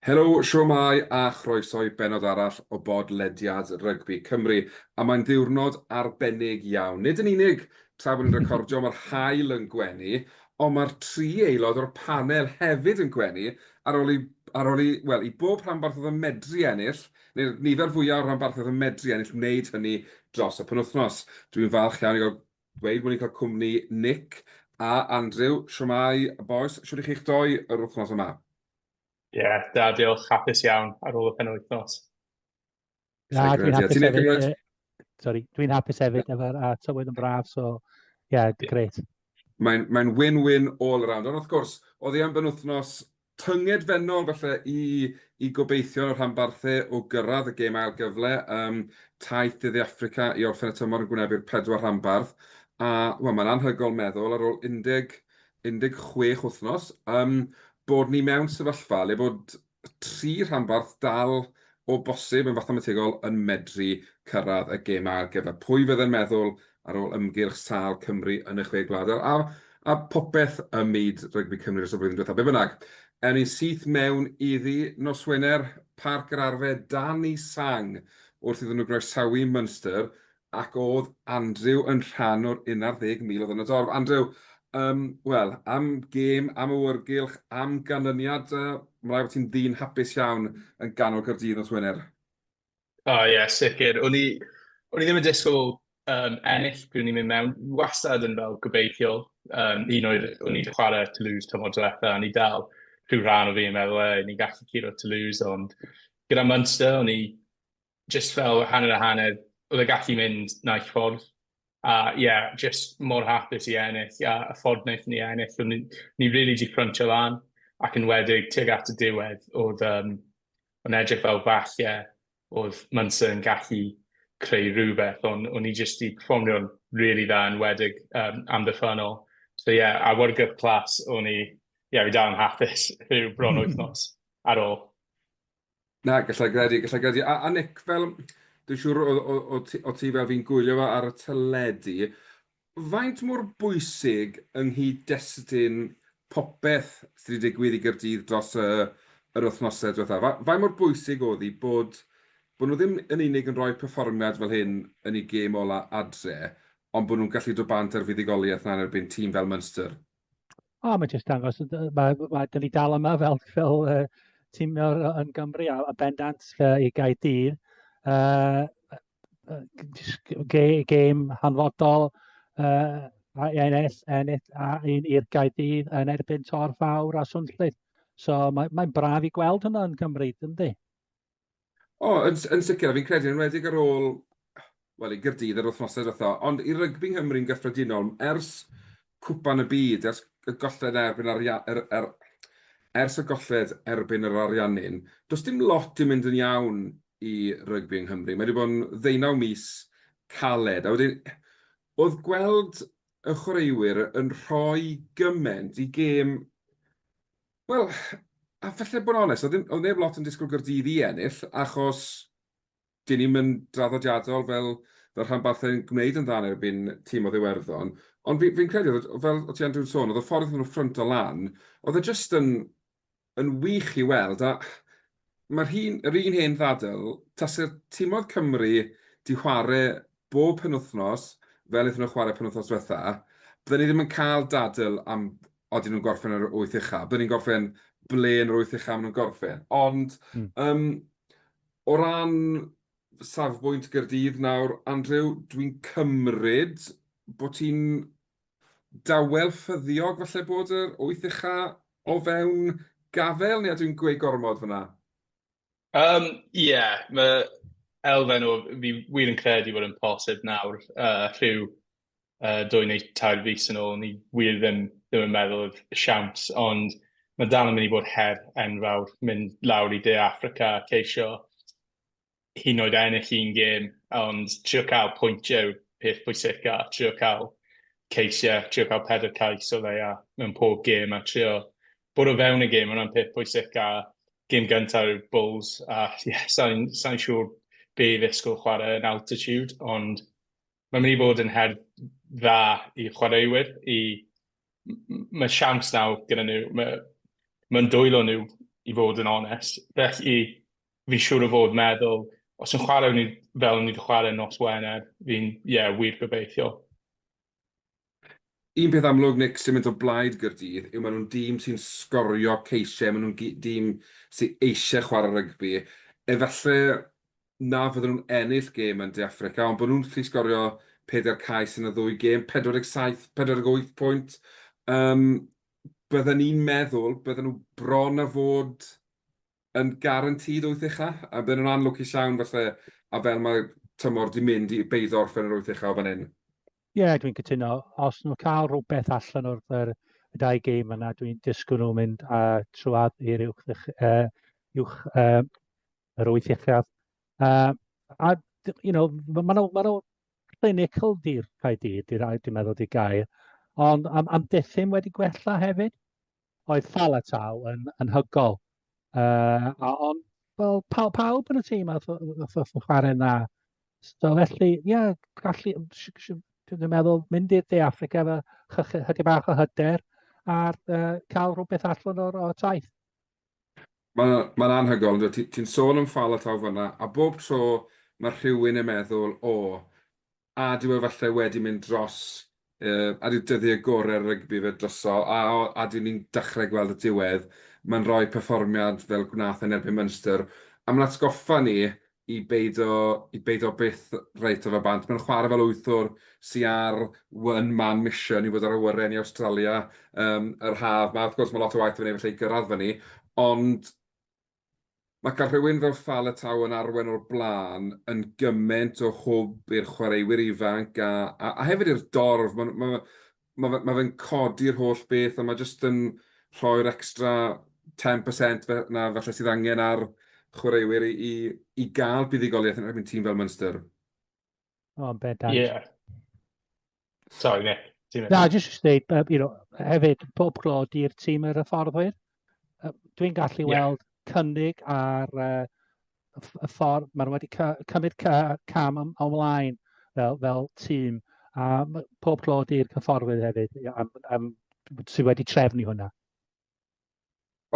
Helo, siwmai a chroeso i benod arall o bodlediad Rygbi Cymru. A mae'n ddiwrnod arbennig iawn. Nid yn unig tra bod ni'n recordio mae'r haul yn gwenu, ond mae'r tri aelod o'r panel hefyd yn gwenu wel, i bob rhanbarth oedd yn medru ennill, neu nifer fwyaf o'r rhanbarth oedd yn medru ennill wneud hynny dros y penwythnos. Dwi'n falch iawn i gael dweud bod ni'n cael cwmni Nick a Andrew. Siwmai, boys, siwr i chi'ch doi yr wythnos yma? Da, diolch, hapus iawn ar ôl y penwythnos. Lle Na, dwi'n grediad. hapus Ti'n hefyd. Nick? Dwi'n hapus hefyd efo'r tywydd yn braf, so grêt. Mae'n win-win all around. Ond wrth gwrs, oedd hi am benwythnos tyngedfennol falle i gobeithio o'r rhanbarthau o gyrraedd y gêm ail gyfle. Taith iddi Affrica i orffen y tymor yn gwynebu'r 4 rhanbarth. A wel, mae'n anhygoel meddwl ar ôl 16 wythnos bod ni mewn sefyllfa le bod 3 rhanbarth dal o bosib yn fathemategol yn medru cyrraedd y gêm ail gyfle. Pwy fydde'n meddwl ar ôl ymgyrch sâl Cymru yn y chwe gwladol, a popeth ym myd Rygbi Cymru dros y blwyddyn diwethaf. Be bynnag, ni'n syth mewn iddi nos Wener, Parc yr Arfe, dan i sang wrth iddyn nhw groesawu Munster, ac oedd Andrew yn rhan o'r 11,000 oedd yn y dorf. Andrew, wel, am gêm, am awyrgylch, am ganlyniad, mae'n rhaid bod ti'n ddyn hapus iawn yn ganol Caerdydd nos Wener. Sicr. O'n i ddim yn disgwyl ennill pryd o'n i'n mynd mewn. Wastad yn fel gobeithiol. Un oedd o'n i wedi chwarae Toulouse tymor diwetha, a ni dal rhyw rhan o fi yn meddwl, ni gallu curo Toulouse, ond gyda Munster, o'n i just fel hanner a hanner, oedd y gallu mynd naill ffordd. Just mor hapus i ennill, a y ffordd wnaethon ni ennill. Ni really di ffrontio lan, ac yn wedig tuag at y diwedd, oedd yn edrych fel falle, oedd Munster yn gallu creu rhywbeth, ond o'n i jyst i performio'n really dda yn wedig amddiffynol. So awyrgylch clas, fi dal yn hapus rhyw bron wythnos ar ôl. Na, gallai gredu. A Nick, fel, dwi'n siŵr o ti fel fi'n gwylio fo ar y teledu, faint mor bwysig ynghyd destun popeth sydd wedi digwydd i Gaerdydd dros yr wythnosau diwethaf? Faint mor bwysig oedd hi bod nhw ddim yn unig yn rhoi perfformiad fel hyn yn ei gêm ola adre, ond bod nhw'n gallu dod bant ar fuddugoliaeth na'n erbyn tîm fel Munster? Mae jyst dangos, dyn ni dal yma fel tîm yn Gymru a bendant i Gaerdydd. Gêm hanfodol ennill a un i'r Gaerdydd yn erbyn Tor Fawr a Swnllyd. So mae'n braf i gweld hynna yn Cymru, yndi? Yn sicr, fi'n credu yn wedi ar ôl, wel, i Gaerdydd yr wythnosau diwethaf, ond i rygbi Nghymru'n gyffredinol, ers cwpan y byd, ers y golled erbyn yr ariannyn, does dim lot i mynd yn iawn i rygbi yng Nghymru. Mae wedi bod yn 19 mis caled. A wedyn, oedd gweld y chwaraewyr yn rhoi gymaint i gêm, wel, a falle bod yn onest, oedd neb lot yn disgwyl Gaerdydd i ennill, achos dyn ni'n mynd draddodiadol fel rhanbarthau'n gwneud yn dda erbyn tîm o Ddiwerddon. Ond fi'n credu, fel o ti Andrew sôn, oedd y ffordd nhw'n ffront o lan, oedd e jyst yn wych i weld. A mae'r un hen ddadl, tasau'r tîmodd Cymru di chwarae bob penwythnos, fel iddyn nhw chwarae penwythnos diwetha, byddwn ni ddim yn cael dadl am oedden nhw'n gorffen yr 8 ucha. Byddwn ni'n gorffen ble'n yr 8 ucha am nhw'n gorffen. Ond o ran safbwynt Gaerdydd nawr, Andrew, dwi'n cymryd bod ti'n dawel ffyddiog falle bod yr 8 ucha o fewn gafel, neu dwi'n gweud gormod fyna? Mae elfen o fi wir yn credu bod yn posib nawr rhyw 2 neu 3 fis yn ôl, ni wir ddim yn meddwl y siawns, ond mae dal yn mynd i bod her enfawr mynd lawr i De Affrica, ceisio hyd yn oed ennill un gêm, ond trio cael pwyntiau peth pwysica, trio cael ceisiau, trio cael 4 cais o leia mewn pob gêm, a trio bod o fewn y gêm, yna'n peth pwysica. Gêm gyntaf yw'r Bulls, a sa'n siŵr be i ddisgwyl chwarae yn altitude, ond mae'n mynd i bod yn her dda i chwaraewyr. Mae siawns nawr gyda nhw, mae'n dwylo nhw i fod yn onest. Felly, fi'n siŵr o fod meddwl, os yn chwarae ni fel ni wedi chwarae nos Wener, fi'n, wir gobeithio. Un peth amlwg, Nick, sy'n mynd o blaid Gaerdydd, yw maen nhw'n dîm sy'n sgorio ceisiau, maen nhw'n dîm sy'n eisiau chwarae rygbi. Efallai na fydden nhw'n ennill gêm yn De Affrica, ond bod nhw'n gallu sgorio 4 cais yn y 2 gêm, 47, 48 pwynt. Bydden ni'n meddwl, bydden nhw bron a fod yn garantid 8 ucha, a bydden nhw'n anlwcus iawn falle, a fel mae tymor di mynd i beido orffen yr 8 ucha o fan hyn. Ie, dwi'n cytuno. Os nhw'n cael rhywbeth allan o'r y 2 gêm yna, dwi'n disgwyl nhw'n mynd trwad i'r uwch yr 8 uchaf. Maen nhw clinical di'r Caerdydd, dwi'n meddwl di gair. Ond am diffyn wedi gwella hefyd. Oedd Falatau yn hygol. Ond wel, pawb yn y tîm oedd chwarae na. So felly, gallu, dwi'n meddwl, mynd i'r De Affrica efo chydig bach o hyder a cael rhywbeth allan o'r taith. Mae'n anhygol, ti'n sôn am Falatau fyna, a bob tro mae rhywun yn meddwl, a dyw e falle wedi mynd dros, a dyw dyddiau gorau'r rygbi fe droso, a dyw ni'n dechrau gweld y diwedd, mae'n rhoi perfformiad fel gwnaeth yn erbyn Munster. A mae'n atgoffa ni i beido byth reit o fe bant. Mae'n chwarae fel wythwr sy'n ar one-man mission i fod ar awyren i Australia yr haf. Wrth gwrs, mae lot o waith yn ei felly gyrraedd fyny, ond mae cael rhywun fel Falatau yn arwen o'r blaen yn gymaint o hwb i'r chwaraewyr ifanc a hefyd i'r dorf. Mae fe'n codi'r holl beth a mae jyst yn rhoi'r extra 10% na falle sydd angen ar chwaraewyr i gael buddigoliaeth yn erbyn tîm fel Munster. Bendant. Sorry, Nick. Na, jyst dweud, hefyd, pob clod i'r tîm yr hyfforddwyr. Dwi'n gallu weld cynnig ar y ffordd, maen nhw wedi cymryd cam ymlaen fel tîm. A pob clod i'r hyfforddwyr hefyd, sydd wedi trefnu hwnna.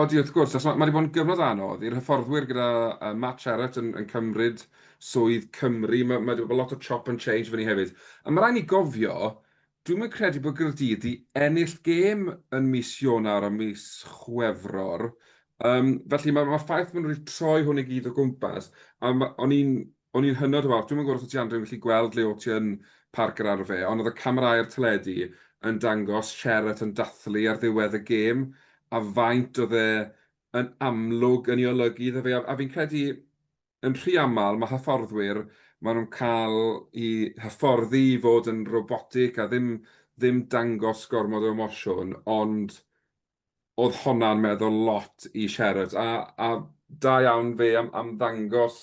Odi, wrth gwrs, mae wedi bod yn gyfnod anodd i'r hyfforddwyr gyda Matt Sherratt yn cymryd swydd Cymru. Mae wedi bod lot o chop and change fyny hefyd. A mae rhaid ni gofio, dwi'n mynd credu bod Gaerdydd i ennill gêm yn mis Ionawr a mis Chwefror. Felly mae'r ffaith maen nhw wedi troi hwn i gyd o gwmpas. O'n i'n hynod o fawr. Dwi'n mynd gwrs o ti Andrew yn gallu gweld le o ti yn parc yr arfe, ond oedd y camerau'r teledu yn dangos Sherratt yn dathlu ar ddiwedd y gêm. A faint oedd yn amlwg yn ei olygu iddo fe. A fi'n credu yn rhy aml mae hyfforddwyr, maen nhw'n cael i hyfforddi i fod yn robotic a ddim dangos gormod o emosiwn, ond oedd hwnna'n meddwl lot i Sherratt. A da iawn fe am ddangos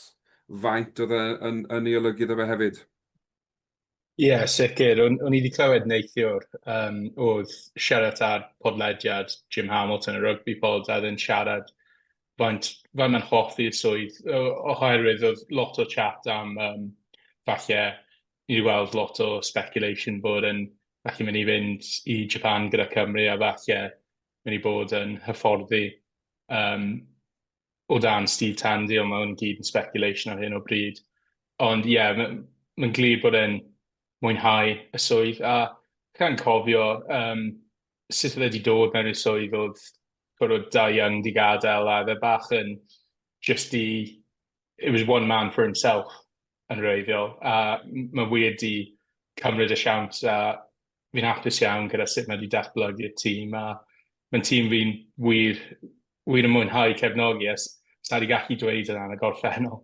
faint oedd yn ei olygu iddo fe hefyd. Sicr. O'n i wedi clywed neithiwr oedd Sherratt ar podlediad Jim Hamilton y rugby pod a ddyn siarad faint mae'n hoffi'r swydd oherwydd oedd lot o chat am falle ni wedi weld lot o speculation bod yn falle mynd i fynd i Japan gyda Cymru a falle mynd i bod yn hyfforddi o dan Steve Tandy, ond mae'n gyd yn speculation ar hyn o bryd. Ond mae'n glir bod e'n mwynhau y swydd, a cael cofio sut oedd wedi dod mewn i'r swydd oedd gwrdd da young di gadael a fe bach yn it was one man for himself yn reiddiol, a mae wir di cymryd y siawns a fi'n hapus iawn gyda sut mae wedi datblygu'r tîm a mae'n tîm fi'n wir yn mwynhau cefnogi a sa di gallu dweud yna yn y gorffennol.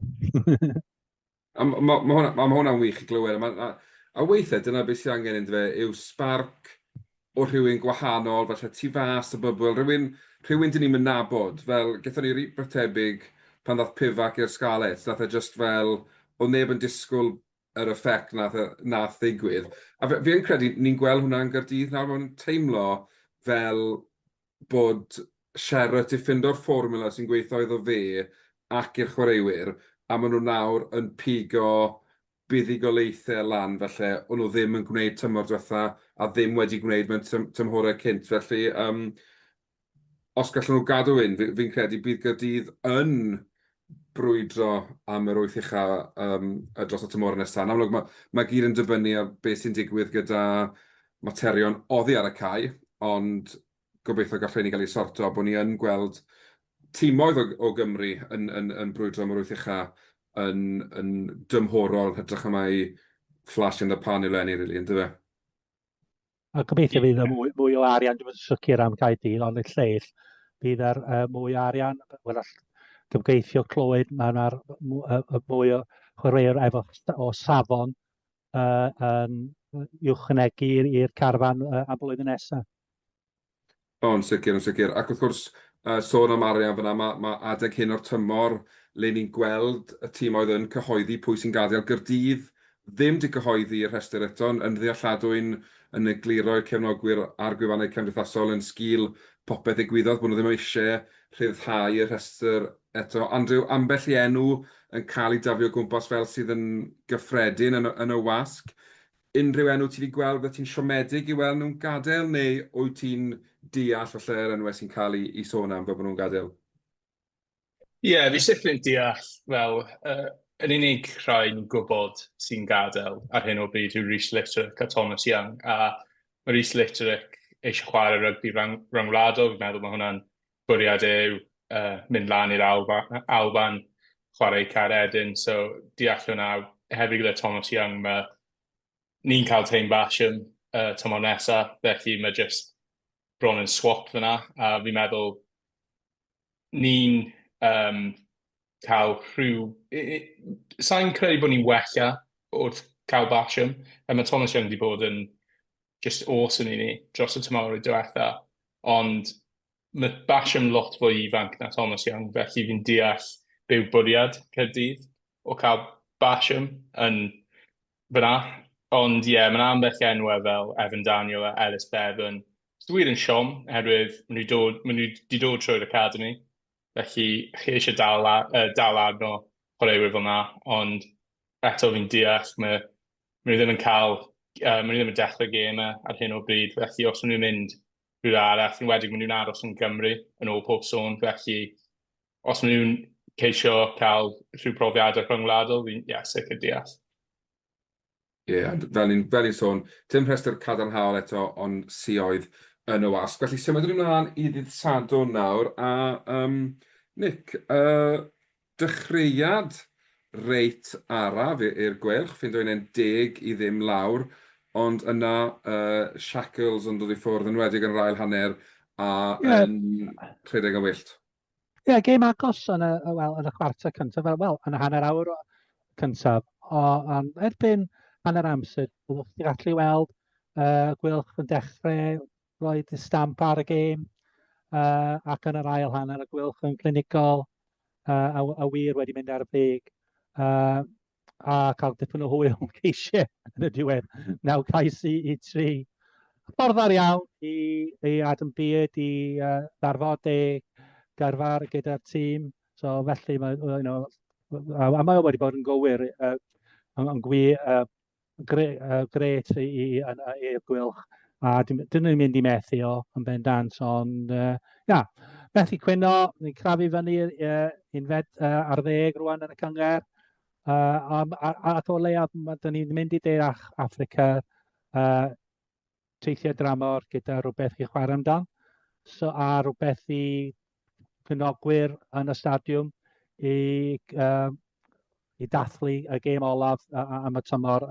Mae hwnna'n wych i glywed. A weithiau, dyna beth sy'n angen iddo fe, yw sbarc o rhywun gwahanol, falle tu fas y bybl, rhywun dyn ni'n nabod, fel gaethon ni rhywbeth tebyg pan ddath Pifac i'r Scarlets, nath e just fel, o neb yn disgwyl yr effect nath ddigwydd. A fi'n credu, ni'n gweld hwnna'n Gaerdydd nawr, mae'n teimlo fel bod Sherratt i ffindo'r fformula sy'n gweithio iddo fe ac i'r chwaraewyr, a maen nhw nawr yn pigo buddigolaethau lan, felly, o'n nhw ddim yn gwneud tymor diwetha a ddim wedi gwneud mewn tymhorau cynt. Felly, os gallen nhw gadw un, fi'n credu bydd Gaerdydd yn brwydro am yr wyth ucha dros y tymor nesaf. Yn amlwg, mae gyd yn dibynnu ar beth sy'n digwydd gyda materion oddi ar y cae, ond gobeithio gall rhain i gael ei sorto, bod ni yn gweld tîmoedd o Gymru yn brwydro am yr wyth ucha yn dymhorol, hytrach am ei flash in the pan i'w lenni, really, yn dyfa. A gobeithio fydd y mwy o arian, dwi'n sicr am Gaerdydd, ond y lleill, bydd yr mwy o arian, wel, gobeithio clywed, mae'r mwy o chwaraewr efo o safon yn uwchnegu i'r carfan am blwyddyn nesaf. Yn sicr, yn sicr. Ac wrth gwrs, sôn am arian fyna, mae adeg hyn o'r tymor le ni'n gweld y tîmoedd yn cyhoeddi pwy sy'n gadael Gaerdydd ddim wedi cyhoeddi'r rhestr eto, yn ddealladwy'n yn egluro'r cefnogwyr a'r gwefannau cymdeithasol yn sgil popeth ddigwyddodd, bod nhw ddim eisiau rhyddhau y rhestr eto. Andrew, ambell i enw yn cael ei dafio gwmpas fel sydd yn gyffredin yn y wasg. Unrhyw enw ti wedi gweld beth ti'n siomedig i weld nhw'n gadael, neu wyt ti'n deall falle'r enwau sy'n cael ei sôn am bod nhw'n gadael? Ie, fi sicr yn deall, fel, yr unig rhai ni'n gwybod sy'n gadael ar hyn o bryd yw Rhys Litterick a Thomas Young, a mae Rhys Litterick eisiau chwarae rygbi rhyngwladol, fi'n meddwl mae hwnna'n bwriad yw mynd lan i'r Alban, chwarae Caeredin, so deall hwnna, hefyd gyda Thomas Young, ni'n cael teim basiwn tymor nesaf, felly mae jyst bron yn swap fyna, a fi'n meddwl ni'n cael rhyw... Sa'n credu bod ni'n wella wrth cael basiwn, a mae Thomas Young wedi bod yn just awesome i ni dros y tymor i diwetha, ond mae basiwn lot fwy ifanc na Thomas Young, felly fi'n deall byw bwriad Caerdydd o cael basiwn yn fyna. Ond ie, mae'n ambell enwau fel Evan Daniel a Ellis Bevan. Dwi'n yn siom, oherwydd maen nhw wedi dod trwy'r academy. Felly, chi eisiau dal arno chwaraewyr fel yna, ond eto fi'n deall, maen nhw ddim yn cael, maen nhw ddim yn dechrau gemau ar hyn o bryd. Felly, os maen nhw'n mynd rhywle arall, yn wedi maen nhw'n aros yn Gymru yn ôl pob sôn. Felly, os maen nhw'n ceisio cael rhyw profiadau rhyngwladol, fi'n sicr deall. Ie, fel ni'n sôn, dim rhestr cadarnhaol eto, ond sioedd yn y wasg. Felly, symud ni'n ymlaen i ddydd Sadwrn nawr, a Nick, dechreuad reit araf i'r gwelch, ffi'n dweud 10 i ddim lawr, ond yna shackles yn dod i ffwrdd yn wedig yn rhael hanner a yn rhedeg yn wyllt. Ie, gêm agos yn y chwarter cyntaf, yn y hanner awr cyntaf, ond erbyn hanner amser, byddwch chi'n gallu weld gwylch yn dechrau roed y stamp ar y gêm, ac yn yr ail hanner y gwylch yn clinigol, a wir wedi mynd ar y brig, a cael dipyn o hwyl yn ceisiau yn y diwedd, 9 cais i 3. Ffordd ar iawn i Adam Beard i ddarfod gyrfa gyda'r tîm, so felly mae wedi bod yn gywir yn gret i'r gwylch, a dyn nhw'n mynd i methu o yn bendant, ond methu cwyno, ni'n crafu fyny unfed ar 10 rwan yn y cynger, a o leiaf, dyn ni'n mynd i De Affrica, teithiau dramor gyda rhywbeth i chwarae amdan, a rhywbeth i cynogwyr yn y stadiwm i dathlu y gêm olaf am y tymor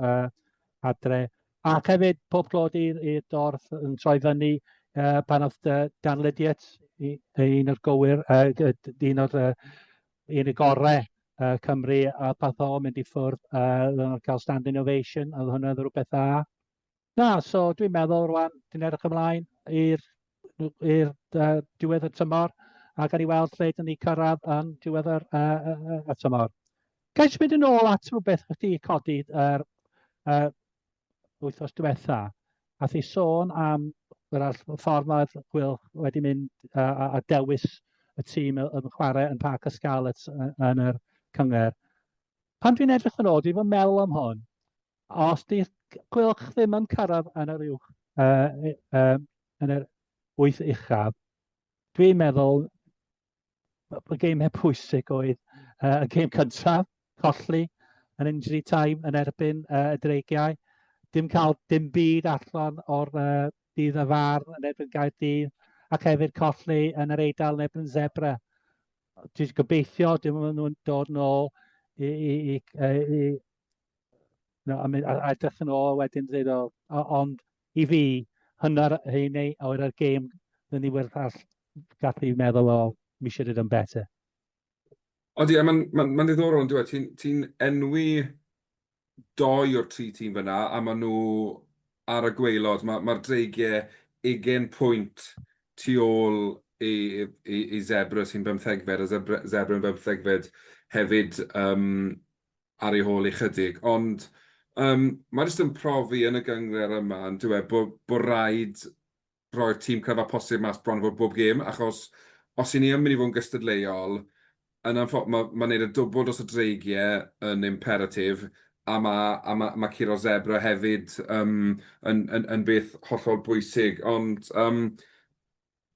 adre. Ac hefyd, pob clod i'r dorth yn troi fyny pan oedd Dan Lydiat, un o'r gywir, un o'r gorau Cymru, a path o mynd i ffwrdd, cael standing ovation, a hwnna oedd rhywbeth dda. So dwi'n meddwl rwan, dwi'n edrych ymlaen i'r diwedd y tymor, a gan i weld lle dyn ni cyrraedd yn diwedd y tymor. Gael mynd yn ôl at rhywbeth wedi codi wythnos diwetha, a thi sôn am y ffordd mae'r gwylch wedi mynd a dewis y tîm yn chwarae yn Parc y Scarlets yn yr cyngor. Pan dwi'n edrych yn ôl, dwi'n fod meddwl am hwn, os di'r gwylch ddim yn cyrraedd yn yr uwch, yn yr wyth uchaf, dwi'n meddwl y gêm pwysig oedd y gêm cyntaf, colli yn injury time yn erbyn y dreigiau. Dim cael dim byd allan o'r dydd y far yn erbyn Gaerdydd, ac hefyd colli yn yr Eidal yn erbyn Zebra. Dwi'n gobeithio dim ond nhw'n dod nôl i no, a edrych yn ôl wedyn dweud ond i fi, hynna'r hynny o'r gêm dyn ni wedi gallu meddwl we should have done better. Odi, mae'n ddiddorol yn dweud, ti'n enwi 2 o'r 3 tîm fyna, a maen nhw ar y gwaelod. Mae'r dreigiau 20 pwynt tu ôl i Zebra sy'n 15fed, a Zebra yn 15fed hefyd ar ei hôl i chydig. Ond mae jyst yn profi yn y gyngor yma yn dweud bod rhaid roi'r tîm cryfa posib mas bron fod bob gêm, achos os i ni yn mynd i fod yn gystadleuol, yna mae'n gwneud y dwbl dros y dreigiau yn imperatif, a mae curo Zebra hefyd yn beth hollol bwysig. Ond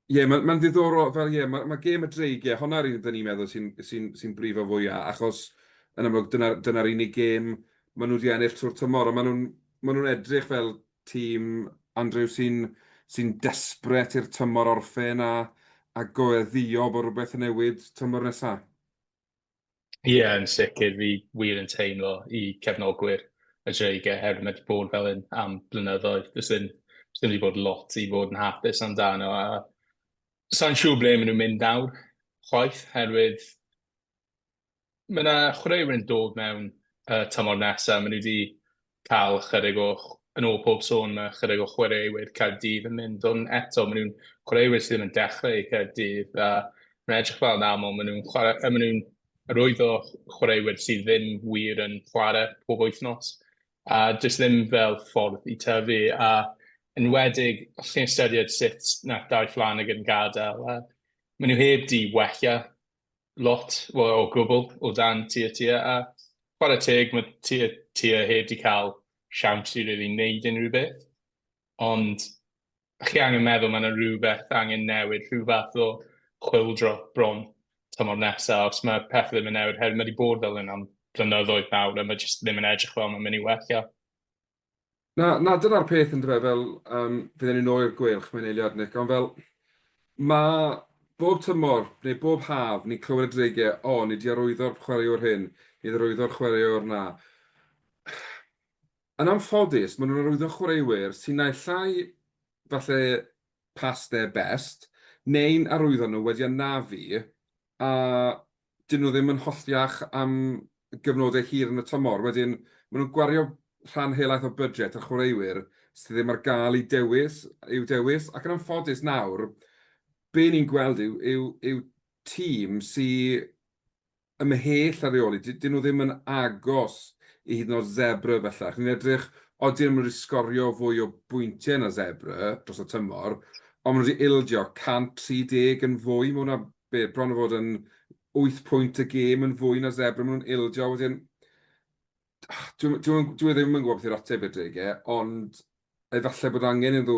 mae'n ddiddorol, fel mae gêm y dreigiau, hwnna'r un dyn ni'n meddwl sy'n brifo fwyaf, achos yn amlwg dyna'r unig gêm maen nhw wedi ennill trwy'r tymor, a maen nhw'n edrych fel tîm, Andrew, sy'n desbryd i'r tymor orffen a goeddio bod rhywbeth yn newid tymor nesaf. Ie, yn sicr, fi wir yn teimlo i cefnogwyr y dreigiau hefyd wedi bod fel hyn am blynyddoedd. Does ddim wedi bod lot i fod yn hapus amdano. Sa'n siŵr ble maen nhw'n mynd nawr, chwaith, herwydd mae yna chwaraewyr yn dod mewn tymor nesaf. Maen nhw wedi cael chydig o, yn ôl pob sôn, mae chydig o chwaraewyr Caerdydd yn mynd, ond eto maen nhw'n chwaraewyr sydd ddim yn dechrau i Caerdydd. A mae'n edrych fel yn aml, maen nhw'n rwydd o chwaraewyr sydd ddim wir yn chwarae pob wythnos. A does ddim fel ffordd i tyfu. A enwedig, os chi'n ystyried sut nath Dai Flanagan gadael, maen nhw heb di wella lot o gwbl o dan tir. A chwarae teg, mae tir heb di cael siawns i rili wneud unrhyw beth. Ond chi angen meddwl mae yna rhywbeth angen newid, rhyw fath o chwildro bron tymor nesaf, os mae pethau ddim yn newid, hefyd mae wedi bod fel yna am blynyddoedd nawr, a mae jyst ddim yn edrych fel mae'n mynd i wella. Na, dyna'r peth yn dweud, fel fydden ni'n oer gwelch mewn eiliad, Nick, ond fel mae bob tymor, neu bob haf, ni'n clywed y dreigiau, ni wedi arwyddo'r chwaraewr hyn, ni wedi arwyddo'r chwaraewr na. Yn amffodus, maen nhw'n arwyddo chwaraewyr sy'n naill llai falle past their best, neu'n arwyddo nhw wedi anafu, a dyn nhw ddim yn holliach am gyfnodau hir yn y tymor. Wedyn, maen nhw'n gwario rhan helaeth o budget a chwaraewyr sydd ddim ar gael i'w dewis. Ac yn amffodus nawr, be ni'n gweld yw tîm sy'n ymhell ar reoli. Dyn nhw ddim yn agos i hyd yn oed Zebra bellach. Ni'n edrych, dyn nhw'n sgorio fwy o bwyntiau na Zebra dros y tymor, ond maen nhw wedi ildio 130 yn fwy. Mae hwnna bron o fod yn 8 pwynt y gêm yn fwy na Zebra. Maen nhw'n ildio. Wedyn, dwi ddim yn gwybod beth yw'r ateb i'r dreigiau, ond efallai bod angen iddo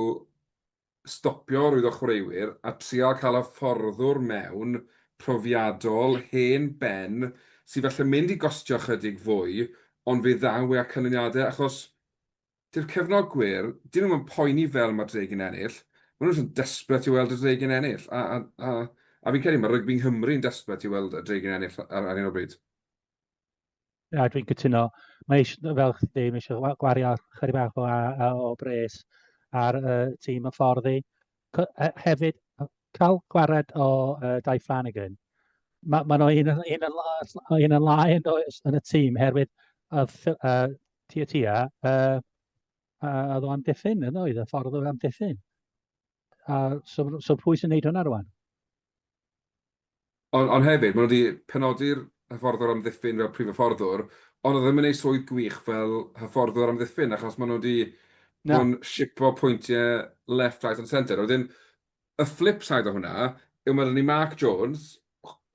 stopio rwydd o chwaraewyr a trio cael y fforddwr mewn profiadol, hen ben, sydd felly mynd i gostio chydig fwy, ond fe ddaw e a canlyniadau, achos di'r cefnogwyr, dyn nhw'n poeni fel mae'r dreigiau'n ennill, maen nhw'n desbryd i weld y dreigiau'n ennill, a fi'n credu mae Rygbi Cymru'n desbryd i weld y dreigiau'n ennill ar un o bryd. Ia, dwi'n cytuno. Mae fel chdi, mae eisiau gwario chydig bach o bres ar tîm y fforddi. Hefyd, cael gwared o Dai Flanagan, mae nhw un yn lai yn y tîm, herwydd tia, oedd o'n diffyn, yn oedd, y ffordd oedd o'n diffyn. So pwy sy'n neud hwnna rwan? Ond hefyd, maen nhw wedi penodi'r hyfforddwr amddiffyn fel prif hyfforddwr, ond oedd ddim yn ei swydd gwych fel hyfforddwr amddiffyn, achos maen nhw wedi bod yn shipo pwyntiau left, right and centre. Wedyn, y flip side o hwnna, yw mae ni Mark Jones,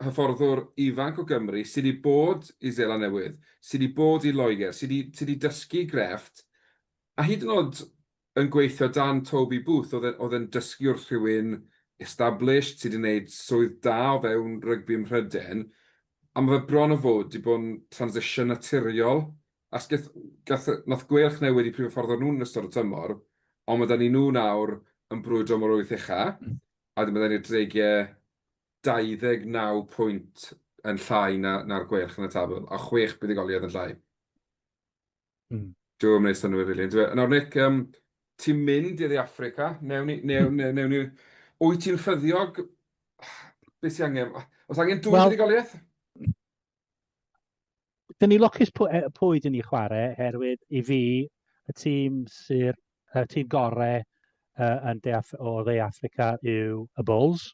hyfforddwr ifanc o Gymru, sydd wedi bod i Seland Newydd, sydd wedi bod i Loegr, sydd wedi dysgu grefft, a hyd yn oed yn gweithio dan Toby Booth, oedd e'n dysgu wrth rhywun established, sydd wedi gwneud swydd da o fewn rygbi ym Mhryden, a mae fe bron o fod wedi bod yn transition naturiol. As nath gweilch newid i prif ffordd o nhw'n ystod y tymor, ond mae da ni nhw nawr yn brwydro mor wyth ucha, a wedyn mae da ni'r dreigiau 29 pwynt yn llai na'r gweilch yn y tabl, a 6 buddugoliaeth yn llai. Dwi'n gwneud synwyr rili. Nawr Nick, ti'n mynd i Africa, newn ni, wyt ti'n ffyddiog, beth sy'n angen, os angen dwy buddugoliaeth? Dyn ni lwcus pwy dyn ni chwarae, herwydd i fi, y tîm tîm gorau o dde Africa yw y Bulls.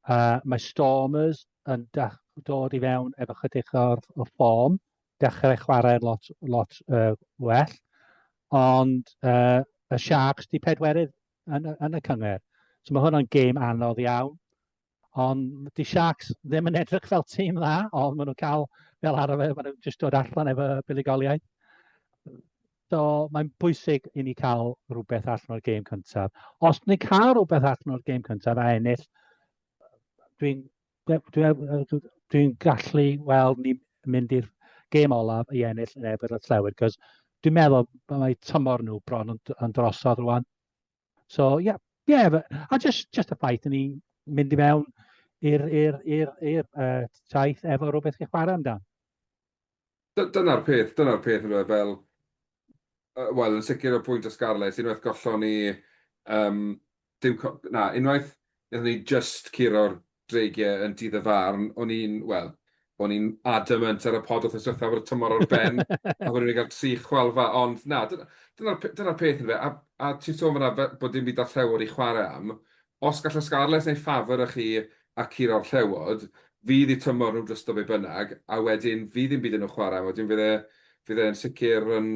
Mae Stormers yn dod i fewn efo chydig o'r ffom, dechrau chwarae lot well, ond y Sharks di pedwerydd yn y cyngor. So mae hwnna'n gêm anodd iawn. Ond di Sharks ddim yn edrych fel tîm dda, ond maen nhw'n cael fel arfer, maen nhw'n just dod allan efo buddugoliaeth. So mae'n bwysig i ni cael rhywbeth allan o'r gêm cyntaf. Os ni'n cael rhywbeth allan o'r gêm cyntaf a ennill, dwi'n gallu weld ni mynd i'r gêm olaf i ennill yn efo'r Llewyd, cos dwi'n meddwl mae tymor nhw bron yn drosodd rwan. So, a just y ffaith ni mynd i mewn i'r taith efo rhywbeth i chwarae amdan. Dyna'r peth yn fel, wel, yn sicr o pwynt o sgarles, unwaith gollon ni, unwaith, nethon ni just curo'r dreigiau yn dydd y farn, o'n i'n adamant ar y pod wrth yswyrth ar y tymor o'r ben, a bod ni'n cael 3 chwalfa, ond dyna'r peth yn fe, a ti'n sôn fyna bod dim byd all i chwarae am, os gall y sgarles neu ffafr ych chi a curo'r Llewod, fydd i tymor nhw drysto be bynnag, a wedyn fydd ddim byd yn nhw chwarae, wedyn fydd e'n sicr yn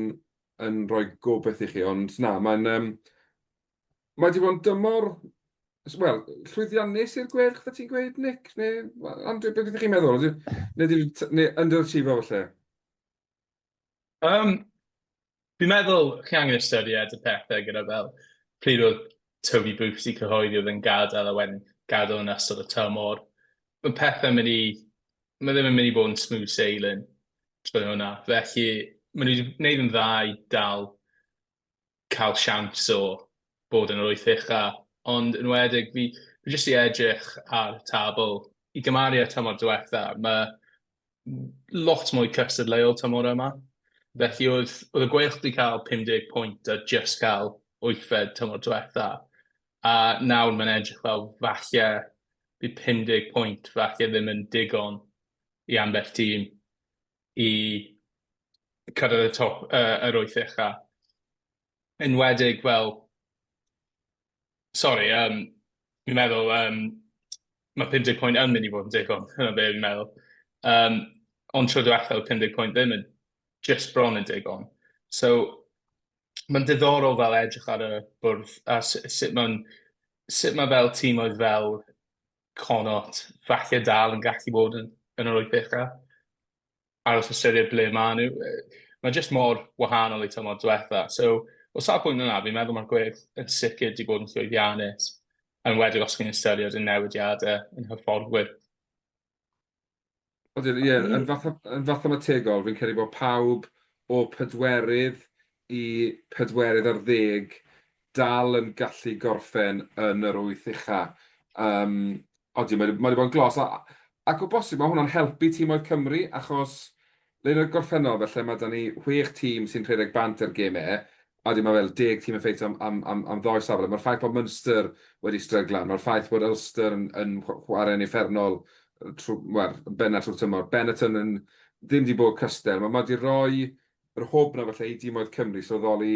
rhoi gobeith i chi, ond mae wedi bod yn dymor, wel, llwyddiannus i'r gwerch, da ti'n gweud, Nick? Neu, Andrew, beth ydych chi'n meddwl? Neu underachieveo falle? Fi'n meddwl chi angen ystyried y pethau gyda fel pryd oedd Toby Booth i cyhoeddi oedd yn gadael a wedyn gadael yn ystod y tymor. Mae pethau mae ddim yn mynd i bod yn smooth sailing trwy hwnna. Felly, maen nhw wedi gwneud yn dda i dal cael siawns o bod yn yr wyth ucha. Ond yn wedig, fi jyst i edrych ar tabl i gymaru â tymor diwetha. Mae lot mwy cystadleuol tymor yma. Felly oedd y gweilch wedi cael 50 pwynt a just cael 8 tymor diwetha. A nawr mae'n edrych fel falle bydd 50 pwynt falle ddim yn digon i ambell tîm i cyrraedd y top yr wyth ucha. Enwedig fel, fi'n meddwl mae 50 pwynt yn mynd i fod yn digon, yna be fi'n meddwl. Ond tro diwethaf 50 pwynt ddim yn just bron yn digon. So, mae'n diddorol fel edrych ar y bwrdd a sut mae fel tîm oedd fel Connaught falle dal yn gallu bod yn yr wyth ucha. Ar os ystyried ble maen nhw. Mae jyst mor wahanol i tymor diwetha. So, o sa'r pwynt yna, fi'n meddwl mae'r gwerth yn sicr wedi bod yn llwyddiannus, yn wedig os chi'n ystyried y newidiadau yn hyfforddwyr. Yn fath ymategol, fi'n credu bod pawb o 4 i 40 dal yn gallu gorffen yn yr wyth ucha. Odi, mae wedi bod yn glos. Ac o bosib, mae hwnna'n helpu tîmoedd Cymru, achos le'n y gorffennol, felly mae da ni 6 tîm sy'n rhedeg bant ar gemau, a di mae fel 10 tîm yn ffeithio am 2 safle. Mae'r ffaith bod Munster wedi stryglan, mae'r ffaith bod Ulster yn chwarae'n effernol, benna trwy'r tymor. Benetton ddim wedi bod cystel. Mae wedi rhoi yr hwb na falle i dîmoedd Cymru sylweddoli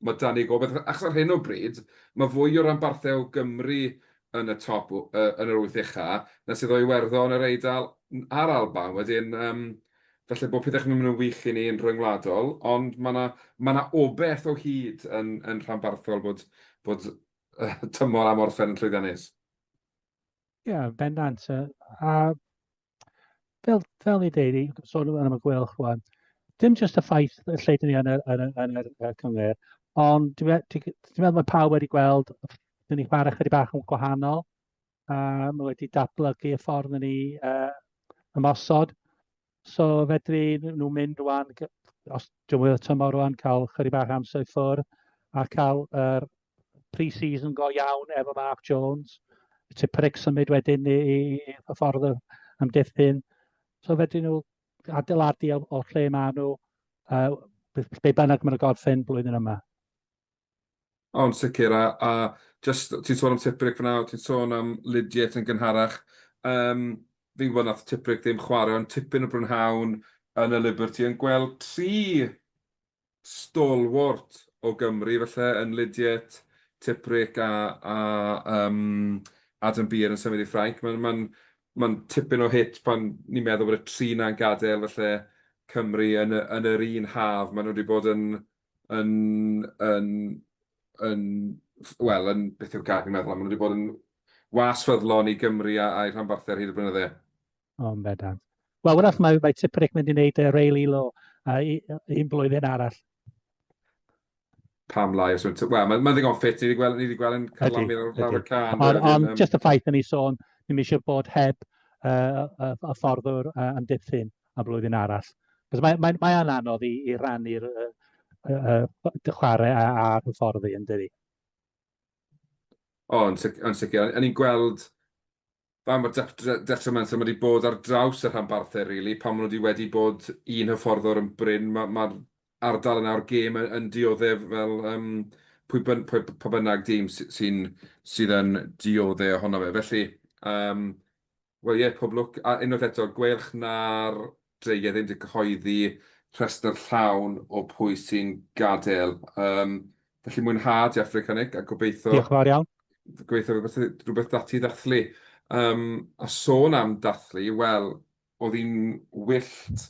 mae dan ni gobeith. Achos ar hyn o bryd, mae fwy o rhanbarthau Gymru yn y top, yn yr wyth ucha, na sydd o'i Iwerddon, yr Eidal a'r Alban. Wedyn, felly bod pethau chi'n mynd yn wych i ni yn rhyngwladol, ond mae yna obeth o hyd yn rhanbarthol bod tymor am orffen yn llwyddiannus. Ie, bendant. A fel ni dweud, sôn am y gwelch rwan, dim jyst y ffaith lle dyn ni yn y cyngor, ond dwi'n meddwl mae pawb wedi gweld dyn ni chwarae chydig bach yn gwahanol. Mae wedi datblygu y ffordd ni ymosod. So fedri nhw mynd rwan, os dwi'n meddwl tymor rwan, cael chydig bach amser i ffwrdd a cael pre-season go iawn efo Mark Jones. Tiprig symud wedyn i y ffordd amddiffyn. So fedri nhw adeiladu o lle maen nhw, be bynnag maen nhw'n gorffen blwyddyn yma. Ond sicr, a just ti'n sôn am Tiprig fyna, ti'n sôn am Lydiat yn gynharach. Fi'n gwybod nath Tiprig ddim chwarae, ond tipyn o brynhawn yn y Liberty yn gweld 3 stalwart o Gymru, felly, yn Lydiat, Tiprig a Adam Beer yn symud i Ffrainc. Mae'n tipyn o hit pan ni'n meddwl bod y 3 na'n gadael, felly Cymru yn yr un haf. Maen nhw wedi bod yn beth yw'r gair fi'n meddwl, maen nhw wedi bod yn was ffyddlon i Gymru a'i rhanbarthau ar hyd y blynydde. O'n bedant. Wel, wrach mae Tiprig mynd i wneud Reili Lo un blwyddyn arall. Pam lai, wel, mae'n ddigon ffit, ni wedi gweld yn cyflamu lawr y can. Ond just y ffaith yn ei sôn, ni'n eisiau bod heb y fforddwr amddiffyn a blwyddyn arall. Cos mae'n anodd i rannu'r chwarae a'r hyfforddi yn dydi. O, yn sicr. A ni'n gweld fan bod detriment wedi bod ar draws y rhanbarthau, really, pan maen nhw wedi bod un hyfforddwr yn bryn. Mae'r ardal yna o'r gêm yn dioddef fel pwy bynnag dîm sydd yn dioddef ohono fe. Felly, wel ie, pob lwc. A unwaith eto, gwelch na'r dreigiau ddim wedi cyhoeddi rhestr llawn o pwy sy'n gadael. Felly mwynhad i Africanig a gobeithio... Diolch yn fawr iawn. Gobeithio rhywbeth dati ddathlu. A sôn am dathlu, wel, oedd hi'n wyllt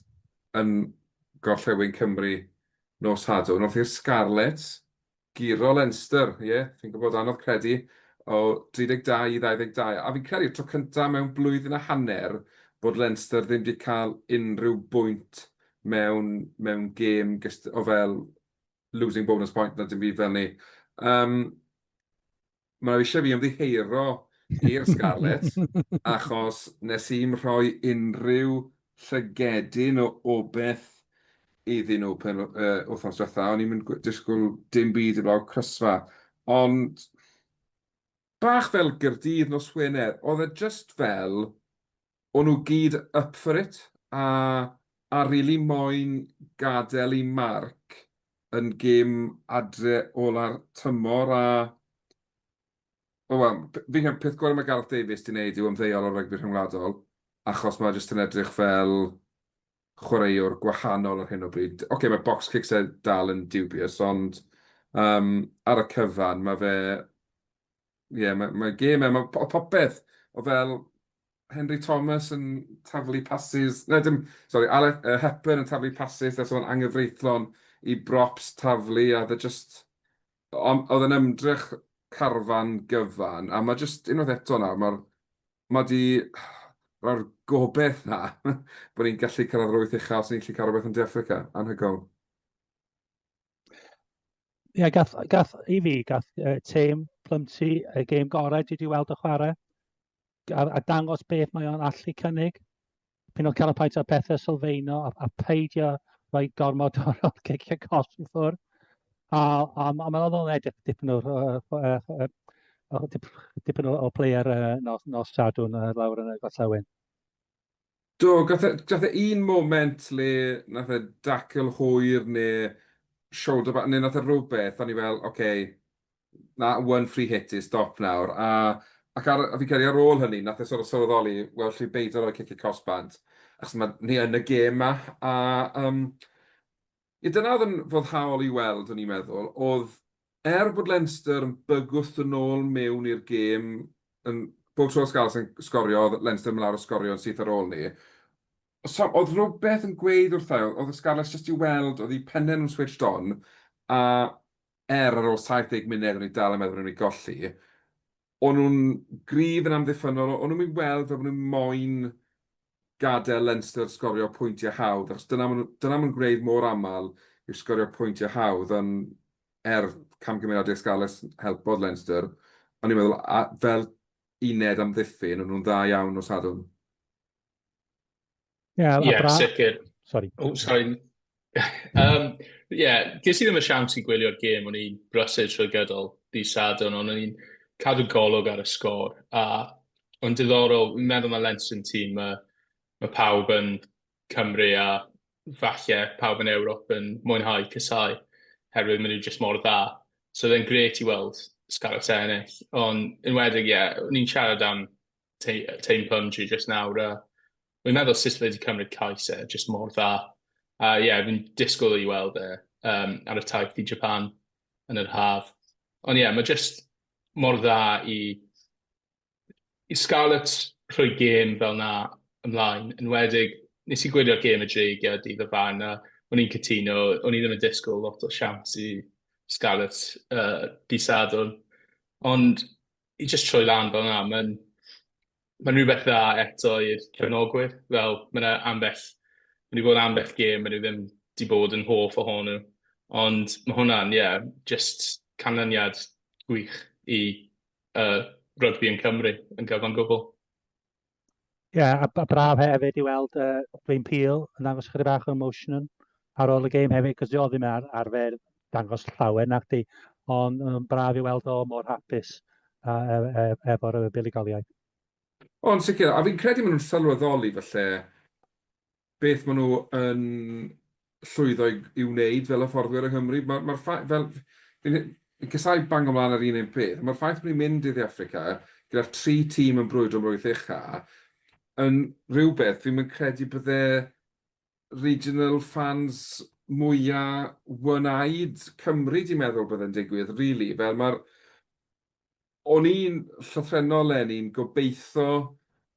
yn gorllewin Cymru nos Sadwrn. Oedd hi'r Scarlets, giro Leinster, fi'n gwybod anodd credu, o 32 i 22. A fi'n credu tro cyntaf mewn blwyddyn a hanner bod Leinster ddim wedi cael unrhyw bwynt mewn gêm o fel losing bonus point na dim byd fel ni. Mae eisiau fi ymddiheuro i'r Scarlets, achos nes i'n rhoi unrhyw llygedyn o obeth iddyn nhw wythnos diwetha. O'n i'n mynd disgwyl dim byd i blaw crysfa. Ond bach fel Gaerdydd nos Wener, oedd e just fel, o'n nhw gyd up for it, a rili moyn gadael i marc yn gêm adre ola'r tymor, wel, fi'n peth gorau mae Gareth Davies di wneud yw ymddeol o rygbi rhyngwladol, achos mae jyst yn edrych fel chwaraewr gwahanol ar hyn o bryd. Oce, mae box kicks e dal yn dubious, ond ar y cyfan mae fe... mae gêm mae popeth o fel Henry Thomas yn taflu passes... Hepburn yn taflu passes, that's o'n anghyfreithlon i brops taflu, a oedd yn ymdrech carfan gyfan, a mae jyst unwaith eto nawr, mae'r gobeith na bod ni'n gallu cyrraedd yr wyth uchel os ni'n gallu cael rhywbeth yn De Affrica, anhygoel. Ie, gath tîm Plymty y gêm gorau dwi wedi weld y chwarae, a dangos beth mae o'n allu cynnig. Pyn o'n cael y paent o bethau sylfaeno a peidio rhoi gormod o'r gicio cost i ffwrdd. A mae'n oedd o'n edrych dipyn o player nos Sadwrn lawr yn y gorllewin. Do, gath e un moment le nath e dacl hwyr neu shoulder back, neu nath e rhywbeth, a ni fel, oce, na one free hit is stop nawr. A fi credu ar ôl hynny, nath e sort of sylweddoli, wel, lle beidio roi cicio cost bant, achos ni yn y gêm ma. Dyna oedd yn foddhaol i weld, o'n i'n meddwl, oedd bod Leinster yn bygwth yn ôl mewn i'r gêm, bob tro Scarlets yn sgorio, oedd Leinster yn lawr o sgorio yn syth ar ôl ni. Oedd rhywbeth yn gweud wrthau, oedd y Scarlets jyst i weld, oedd i pennau nhw'n switched on, a ar ôl 70 munud o'n i dal yn meddwl o'n i golli, o'n nhw'n gryf yn amddiffynol, o'n nhw'n mynd weld fel bod nhw'n moyn gadael Leinster sgorio pwyntiau hawdd, achos dyna ma'n gwneud mor aml yw sgorio pwyntiau hawdd, ond camgymeriadau Scarlets helpodd Leinster. o'n i'n meddwl, fel uned amddiffyn, o'n nhw'n dda iawn o Sadwrn. Ie, sicr. Sorry. O, sorry. Ges i ddim y siawns i gwylio'r gêm, o'n i'n brysur trwy gydol di Sadwrn, ond o'n i'n cadw golwg ar y sgôr. A o'n diddorol, fi'n meddwl mae Leinster tîm, mae pawb yn Cymru a falle pawb yn Ewrop yn mwynhau cysau, herwydd maen nhw jyst mor dda. So oedd e'n gret i weld Scarlett ennill, ond enwedig, o'n i'n siarad am teim Pumdri jyst nawr, Wy'n meddwl sut fe wedi cymryd cais jyst mor dda. Fi'n disgwyl i weld ar y taith i Japan yn yr haf. Ond mae jyst mor dda i Scarlett rhoi gêm fel na ymlaen. Yn wedig, nes i gwylio'r gêm y dreigiau dydd y fan, a o'n i'n cytuno, o'n i ddim yn disgwyl lot o siawns i Scarlett di Sadwrn. Ond i jyst troi lan fel na, mae'n rhywbeth dda eto i'r cefnogwyr. Fel, mae'n wedi bod ambell gêm, mae'n ddim wedi bod yn hoff ohonyn nhw. Ond mae hwnna'n, just canlyniad gwych i rygbi yn Cymru yn gyfan gwbl. A braf hefyd i weld Dwayne Peel yn dangos chydig bach o emotion ar ôl y gêm hefyd, cos oedd ddim arfer dangos llawer nac di, ond braf i weld o mor hapus efo'r buligoliaeth. Ond sicr, a fi'n credu maen nhw'n sylweddoli falle beth maen nhw yn llwyddo i wneud fel hyfforddwyr yng Nghymru. Fi'n casau bang ymlaen ar un peth. Mae'r ffaith bod ni'n mynd i Africa gyda'r 3 tîm yn brwydro wyth ucha yn rhywbeth fi'n credu bydde regional fans mwyaf wynaid Cymru di meddwl bydde'n digwydd, really. Fel o'n i'n llythrenol ni'n gobeithio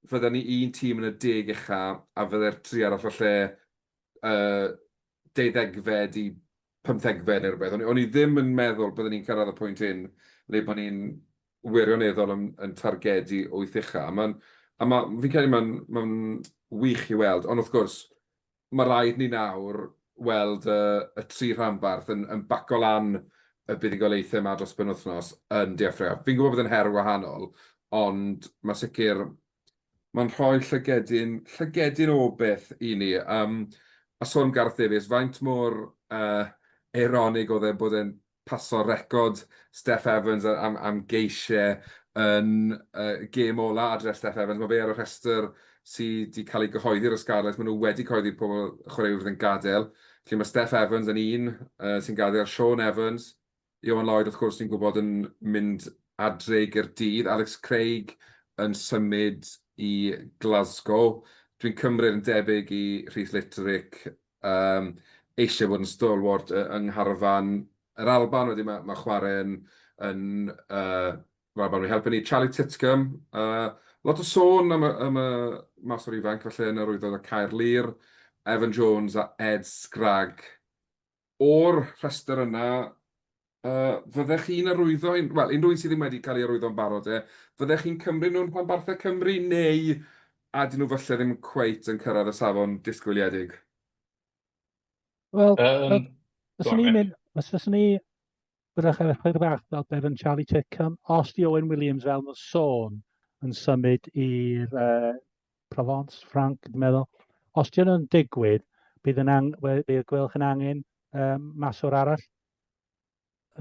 fydden ni un tîm yn y 10 ucha a fydde'r 3 arall falle 12fed i 15fed neu rhywbeth. O'n i ddim yn meddwl bydden ni'n cyrraedd y pwynt hyn le bod ni'n wirioneddol yn targedu wyth ucha. Fi'n credu mae'n wych i weld, ond wrth gwrs, mae rhaid ni nawr weld y 3 rhanbarth yn baco lan y buddigolaethau yma dros benwythnos yn De Affrica. Fi'n gwybod bod yn her wahanol, ond mae sicr, mae'n rhoi llygedyn o beth i ni. A sôn Gareth Davies, faint mor eironig oedd e bod e'n paso record Steph Evans am geisiau yn gêm ola adre Steph Evans. Mae fe ar y rhestr sydd wedi cael ei gyhoeddi'r Scarlett. Maen nhw wedi cyhoeddi pobl chwaraewr yn gadael. Lle mae Steph Evans yn un sy'n gadael, Sean Evans, Iwan Lloyd, wrth gwrs, sy'n gwybod yn mynd adre i Gaerdydd, Alex Craig yn symud i Glasgow. Dwi'n cymryd yn debyg i Rhys Litterick eisiau bod yn stalwart yng Ngharfan yr Alban. Wedyn mae chwarae yn Alban. Mae'n helpu ni Charlie Titcomb. Lot o sôn am y maswr ifanc, falle yn yr wyddod o Caerlir, Evan Jones a Ed Scragg. O'r rhestr yna, fyddech chi'n arwyddo, wel, unrhyw un sydd ddim wedi cael ei arwyddo'n barod, fyddech chi'n cymryd nhw'n rhanbarthau Cymru, neu a dyn nhw falle ddim cweit yn cyrraedd y safon disgwyliedig? Wel, fyswn ni byddech chydig bach fel Bevan Charlie Titcomb, os di Owen Williams fel mae'n sôn yn symud i'r Provence, Ffranc, dwi'n meddwl. Os di hwnnw'n digwydd, bydd y gwelwch yn angen maswr arall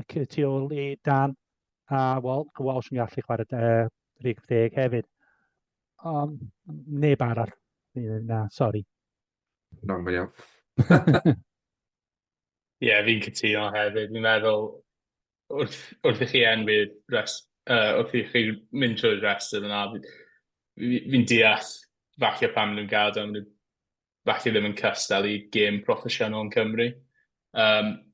tu ôl i Dan, a Walsh yn gallu chwarae rhif 10 hefyd. Neb arall. Na, sori. No, mae'n iawn. Fi'n cytuno hefyd. Fi'n meddwl, wrth i chi enwi'r wrth i chi mynd trwy'r restr yna, fi'n deall falle pam nhw'n gadael, nhw falle ddim yn cystal i gêm proffesiynol yn Cymru.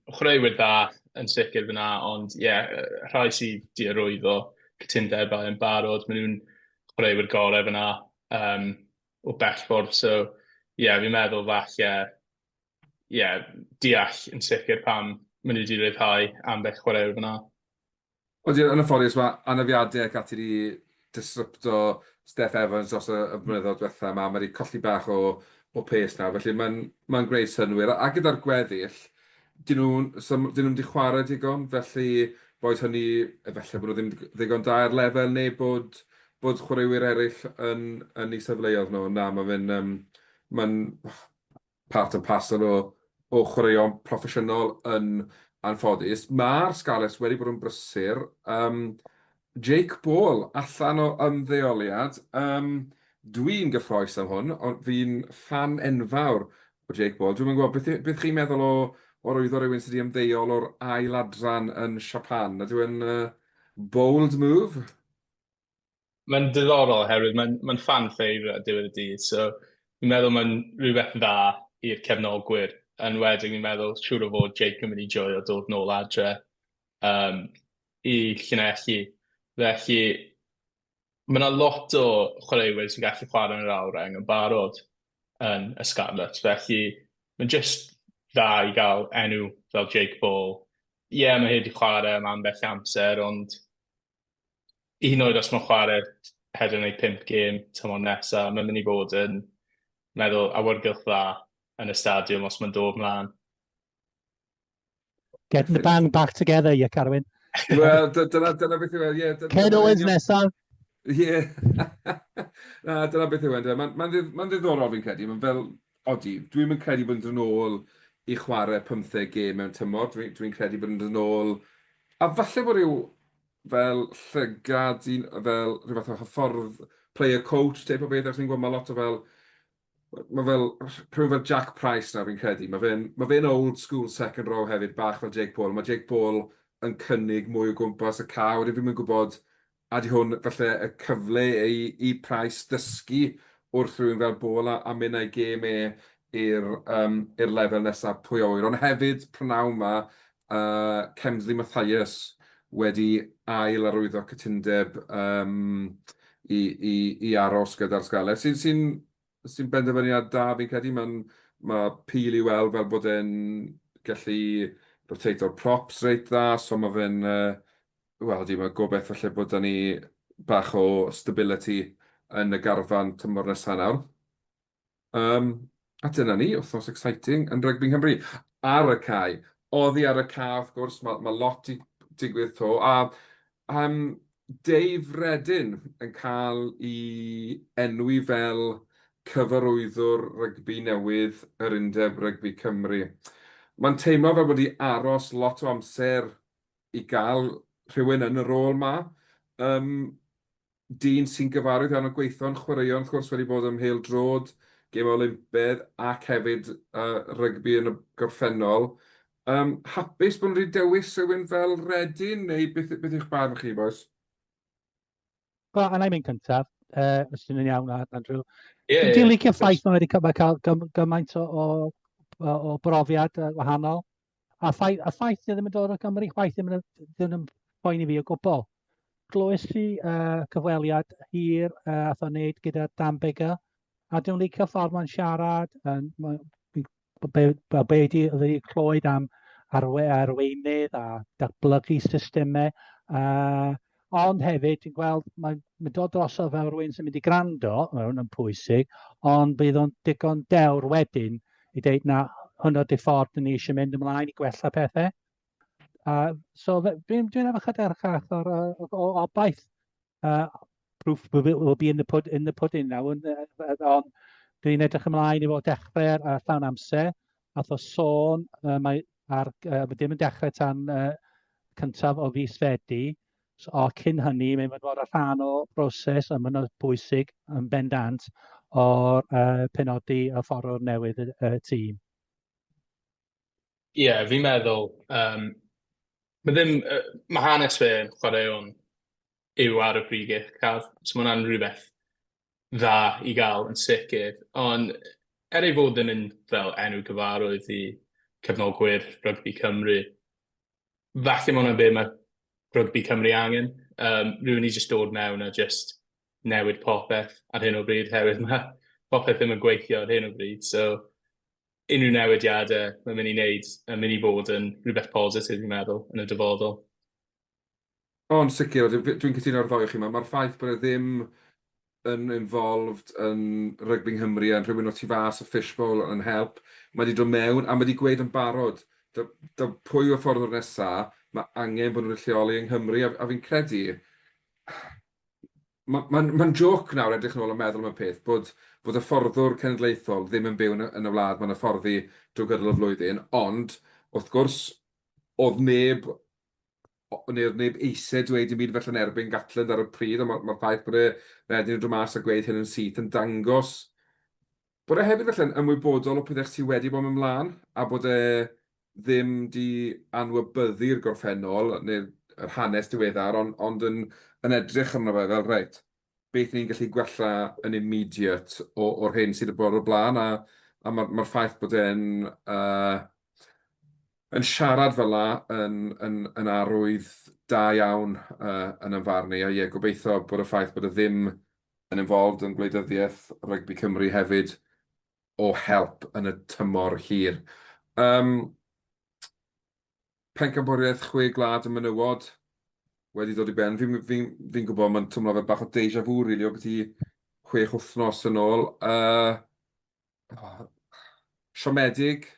Chwaraewyr dda yn sicr fyna, ond rhai sydd di arwyddo cytundebau yn barod, maen nhw'n chwaraewyr gorau fyna o bellffordd. So, fi'n meddwl falle, deall yn sicr pam maen nhw wedi rhyddhau ambell chwaraewyr fyna. Ond yn y ffordd, mae anafiadau ac ati wedi disrupto Steph Evans dros y blynyddoedd diwethaf yma. Mae wedi colli bach o pace nawr, felly mae'n gwneud synwyr. A gyda'r gweddill, dyn nhw'n wedi chwarae digon, felly boed hynny, efallai bod nhw ddim ddigon da ar lefel, neu bod chwaraewyr eraill yn eu safleoedd nhw. Na, mae'n part and parcel o chwaraeon proffesiynol yn anffodus. Mae'r Scarlets wedi bod yn brysur. Jake Ball, allan o ymddeoliad. Dwi'n gyffroes am hwn, ond fi'n fan enfawr o Jake Ball. Dwi'n gwybod, beth chi'n meddwl o'r wyddor rhywun sydd wedi ymddeol o'r ail adran yn Japan? Ydw yn bold move? Mae'n diddorol oherwydd mae'n fan ffeifr diwedd y dydd, so fi'n meddwl mae'n rhywbeth dda i'r cefnogwyr. Yn wedyn fi'n meddwl siŵr o fod Jake yn mynd i joio dod nôl adre i llunelli. Felly, mae yna lot o chwaraewyr sy'n gallu chwarae yn yr awreng yn barod yn y Scarlets. Felly, mae'n just dda i gael enw fel Jake Ball. Ie, mae hi wedi chwarae am ambell amser, ond un oed os mae'n chwarae hedyn neu 5 gêm tymor nesaf, mae'n mynd i fod yn meddwl awyrgylch dda yn y stadiwm os mae'n dod mlaen. Getting the band back together, yeah, Carwyn. Wel, dyna beth yw e. Yeah, Ken Owens nesaf. Ie. Na, dyna beth yw e. Mae'n ddiddorol fi'n credu. Mae'n fel, odi, dwi'n mynd credu bod yn ôl i chwarae 15 gêm mewn tymor. Dwi'n credu bod yn ôl... A falle bod rhyw fel llygad, fel rhyw fath o hyffordd player coach, teip o beth, achos ni'n gwybod mae lot o fel... Mae fel, rhyw fel Jack Price na fi'n credu. Mae fe'n old school second row hefyd, bach fel Jake Ball. Mae Jake Ball yn cynnig mwy o gwmpas y caw. Wedyn fi'n gwybod, a di hwn falle y cyfle i Price dysgu wrth rhywun fel Ball a mynd a'i gêm i'r lefel nesaf pwy oer. Ond hefyd, prynawn yma, Kemsley Mathias wedi ail arwyddo cytundeb i aros gyda'r Scarlets. Sy'n benderfyniad da fi'n credu. Mae pil i weld fel bod e'n gallu rotato'r props reit dda, so mae fe'n, wel, mae gobeith falle bod ni bach o stability yn y garfan tymor nesaf nawr. A dyna ni, wythnos exciting yn Rygbi Cymru. Ar y cae, oddi ar y ca, wrth gwrs, mae lot i digwydd to. A Dave Redin yn cael i enwi fel cyfarwyddwr rygbi newydd yr Undeb Rygbi Cymru. Mae'n teimlo fel bod hi aros lot o amser i gael rhywun yn y rôl yma. Dyn sy'n gyfarwydd iawn o gweithio'n chwaraeon, wrth gwrs wedi bod ym Mhêl Drod, gêm Olympedd ac hefyd rygbi yn y gorffennol. Hapus bod nhw wedi dewis rhywun fel Redin, neu beth yw'ch barn chi, boes? Wel, a na i mynd cyntaf, os ydyn nhw'n iawn, Andrew. Ie, Dwi'n licio ffaith mae wedi cael gymaint o brofiad wahanol. A ffaith ddim yn dod o Gymru, chwaith ddim yn poeni fi o gwbl. Glywes i cyfweliad hir ath o'n wneud gyda Dan Bigger, a dwi'n licio ffordd mae'n siarad, be wedi clywed am arweinydd a datblygu systemau. Ond hefyd, ti'n gweld, mae'n dod drosodd fel rhywun sy'n mynd i gwrando, mae'n pwysig, ond bydd o'n digon dewr wedyn i dweud na hwnna di ffordd ni eisiau mynd ymlaen i gwella pethau. So dwi'n efo chyderchach o obaith. Proof will be in the pudding now. Ond dwi'n edrych ymlaen i fod dechrau llawn amser. Ath o sôn, mae ddim yn dechrau tan cyntaf o fis Fedi. O cyn hynny, mae'n fod ar rhan o broses, a mae'n bwysig yn bendant o'r penodi a ffordd newydd y tîm. Ie, fi'n meddwl, mae hanes fe yn chwaraeon yw ar y brig uchaf, so mae hwnna'n rhywbeth dda i gael yn sicr. Ond ei fod yn fel enw gyfarwydd i cefnogwyr Rygbi Cymru, falle mae hwnna'n be mae Rygbi Cymru angen. Rwy'n ni jyst dod mewn a just newid popeth ar hyn o bryd, herwydd mae popeth ddim yn gweithio ar hyn o bryd. So, unrhyw newidiadau mae'n mynd i wneud yn mynd i fod yn rhywbeth positif, fi'n meddwl, yn y dyfodol. Ond sicr, dwi'n cytuno ar ddoi chi. Mae'r ffaith bod e ddim yn involved yn Rygbi Nghymru a rhywun o tu fas o fishbowl yn help. Mae wedi dod mewn a mae wedi gweud yn barod, pwy o'r ffordd o'r nesaf, ma angen bod nhw'n lleoli yng Nghymru, a fi'n credu, mae'n joc nawr edrych nôl a meddwl am y peth, bod y fforddwr cenedlaethol ddim yn byw yn y wlad mae'n hyfforddi drwy gydol y flwyddyn, ond wrth gwrs, oedd neb eisiau dweud dim byd felly yn erbyn Gatland ar y pryd, a mae'r ffaith bod e wedyn yn dod mas a gweud hyn yn syth yn dangos bod e hefyd felly yn ymwybodol o pethau sydd wedi bod yn ymlaen, a bod e ddim di anwybyddu'r gorffennol, neu'r hanes diweddar, ond yn edrych arno fe fel reit. Beth ni'n gallu gwella yn immediate o'r hyn sydd wedi bod o'r blaen, a mae'r ffaith bod e'n yn siarad fel la yn arwydd da iawn yn ymfarn i, a ie, gobeithio bod y ffaith bod e ddim yn involved yn gwleidyddiaeth Rygbi Cymru hefyd o help yn y tymor hir. Pencampwriaeth chwe glad y menywod wedi dod i ben. Fi'n gwybod mae'n twmlo fel bach o deja vu, rili, o beth i 6 wythnos yn ôl. Siomedig,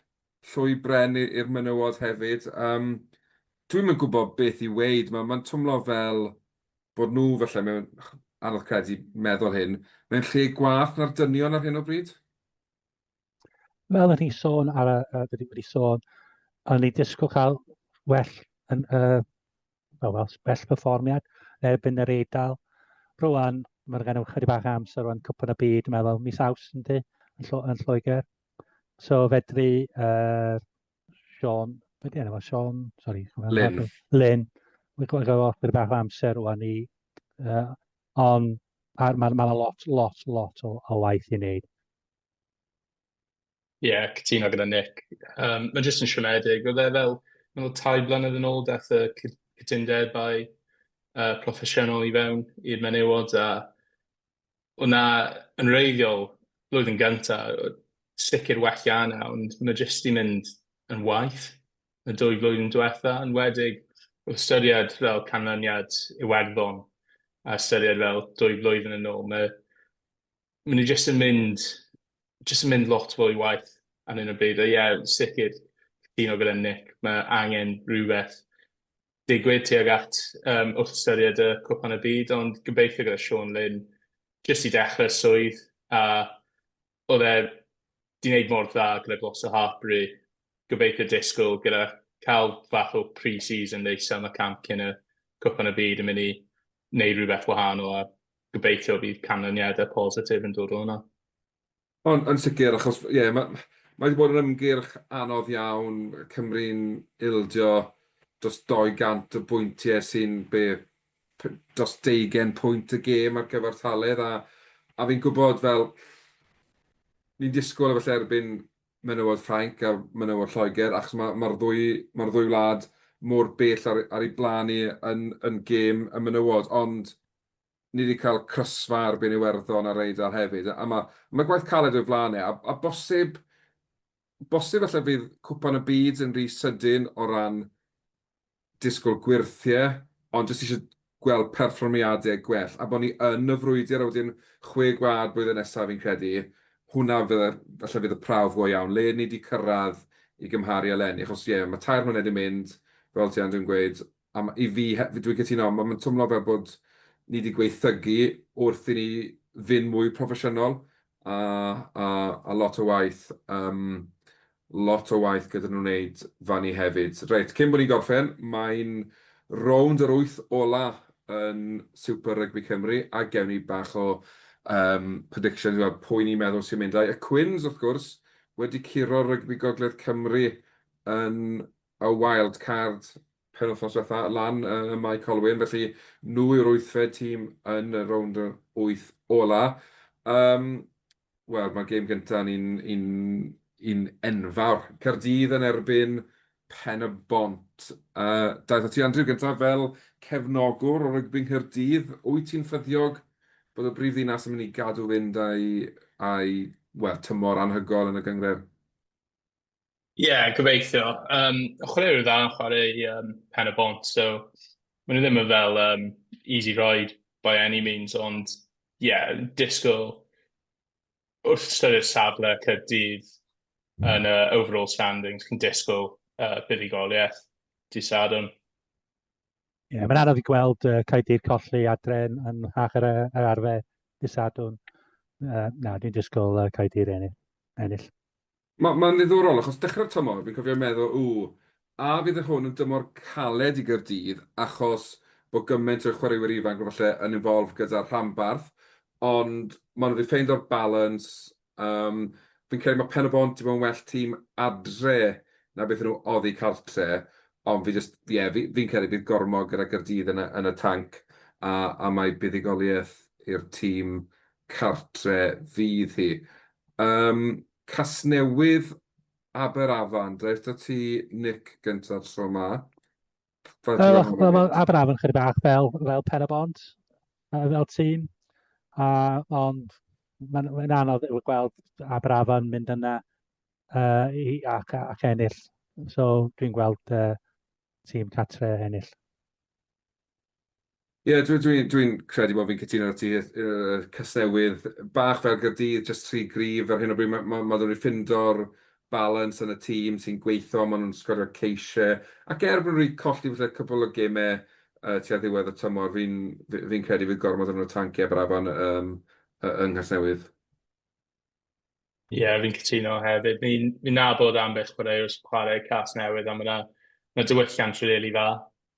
llwy bren i'r menywod hefyd. Dwi'm yn gwybod beth i weid. Mae'n twmlo fel bod nhw, felly, mewn anodd credu meddwl hyn, mewn lle gwath na'r dynion ar hyn o bryd. Fel yn ni sôn dydyn wedi sôn, o'n i disgwyl cael well perfformiad erbyn yr Eidal. Rwan, mae'r gen i chydig bach o amser rwan cwpan y byd, dwi'n meddwl, mis Awst yn Lloegr. So fedru Sean, beth enw fo? Sean, sorry. Lynn. Lynn. Wy'n gwybod chydig bach o amser rwan i, ond mae'n lot o waith i wneud. Ie, cytuno gyda Nick. Mae jyst yn siomedig. Oedd e fel 2 blynedd yn ôl daeth y cytundebau proffesiynol i fewn i'r menywod, a hwnna yn reiddiol blwyddyn gyntaf, sicr well iawn, ond mae jyst i mynd yn waith y 2 blwyddyn diwetha, yn wedig o ystyried fel canlyniad Iwerddon a ystyried fel 2 blwyddyn yn ôl. Mae nhw jyst yn mynd lot fwy waith ar hyn o bryd. Ie, sicr cytuno gyda Nick, mae angen rhywbeth digwydd tuag at wrth ystyried y cwpan y byd, ond gobeithio gyda Sean Lynn jyst i dechrau swydd, a oedd e di wneud mor dda gyda glos o Harbury. Gobeithio disgwyl gyda cael fath o pre-season neis am y camp cyn y cwpan y byd yn mynd i wneud rhywbeth wahanol, a gobeithio bydd canlyniadau positif yn dod o hwnna. Ond yn sicr, achos mae wedi bod yn ymgyrch anodd iawn, Cymru'n ildio dros 200 o bwyntiau sy'n dros 20 pwynt y gêm ar gyfer taledd, a fi'n gwybod fel ni'n disgwyl efallai erbyn menywod Ffrainc a menywod Lloegr, achos mae'r ddwy wlad mor bell ar ei blaen i yn gêm y menywod, ond ni wedi cael crysfa erbyn Iwerddon ar Eidal hefyd, a mae gwaith caled o'i flaen a bosib allai fydd cwpan y byd yn rhy sydyn o ran disgwyl gwirthiau, ond jyst eisiau gweld perfformiadau gwell, a bod ni yn y frwydr a wedyn 6 gwad blwyddyn nesaf fi'n credu, hwnna falle fydd y prawf go iawn, le ni wedi cyrraedd i gymharu eleni, achos mae 3 mlynedd wedi mynd, fel ti Andrew'n gweud, a i fi, dwi'n cytuno, mae'n twmlo fel bod ni wedi gweithygu wrth i ni fynd mwy proffesiynol, a lot o waith, gyda nhw'n wneud fan ni hefyd. Reit, cyn bod ni'n gorffen, mae'n rownd yr 8 ola yn Super Rygbi Cymru, a gewn ni bach o predictions, pwy ni'n meddwl sy'n mynd. Y Quins, wrth gwrs, wedi curo Rygbi Gogledd Cymru yn y wild card penwythnos diwetha lan mae Carwyn, felly nhw yw'r 8fed tîm yn y rownd yr 8 ola. Wel, mae'r gêm gyntaf un enfawr. Caerdydd yn erbyn Pen y Bont. Daeth o ti, Andrew, gyntaf fel cefnogwr o Rygbi'n Nghaerdydd. Wyt ti'n ffyddiog bod y brifddinas yn mynd i gadw fynd tymor anhygol yn y gyngref? Ie, gobeithio. Chwaraewyr dda yn chwarae Pen y Bont, so maen nhw ddim yn fel easy ride by any means, ond disgwyl wrth ystyried safle Caerdydd yn overall standings, can disgwyl buddigoliaeth dydd Sadwrn. Mae'n anodd i gweld Caerdydd colli adre yn hach yr arfer disadwn. Na, dwi'n disgwyl Caerdydd ennill. Mae'n ddiddorol, achos dechrau'r tymor, fi'n cofio meddwl, a fydd y hwn yn dymor caled i Gaerdydd, achos bod gymaint o chwaraewyr ifanc yn falle yn involve gyda'r rhanbarth, ond maen nhw wedi ffeindio'r balans. Fi'n credu mae Pen y Bont i bod yn well tîm adre na beth nhw oddi cartre, ond fi'n credu bydd gormod gyda Gaerdydd yn y tanc, a mae buddigoliaeth i'r tîm cartre fydd hi. Casnewydd Aberafan, dreif dy ti Nick gyntaf tro yma. Aberafan chydig bach fel Pen y Bont, fel tîm. Ond mae'n anodd i'w gweld Aberafan mynd yna ac ennill. So dwi'n gweld tîm catre ennill. Ie, dwi'n credu bod fi'n cytuno ar ti. Casnewydd bach fel Gaerdydd, jyst tri grif ar hyn o bryd. Mae nhw'n ffindo'r balans yn y tîm sy'n gweithio, maen nhw'n sgorio ceisiau. Ac bod nhw wedi colli falle cwbl o gemau tua ddiwedd y tymor, fi'n credu fydd gormod yn y tanciau Aberafan yng Nghasnewydd. Ie, fi'n cytuno hefyd. Fi'n nabod ambell chwaraewr sy'n chwarae Casnewydd, a mae diwylliant rili dda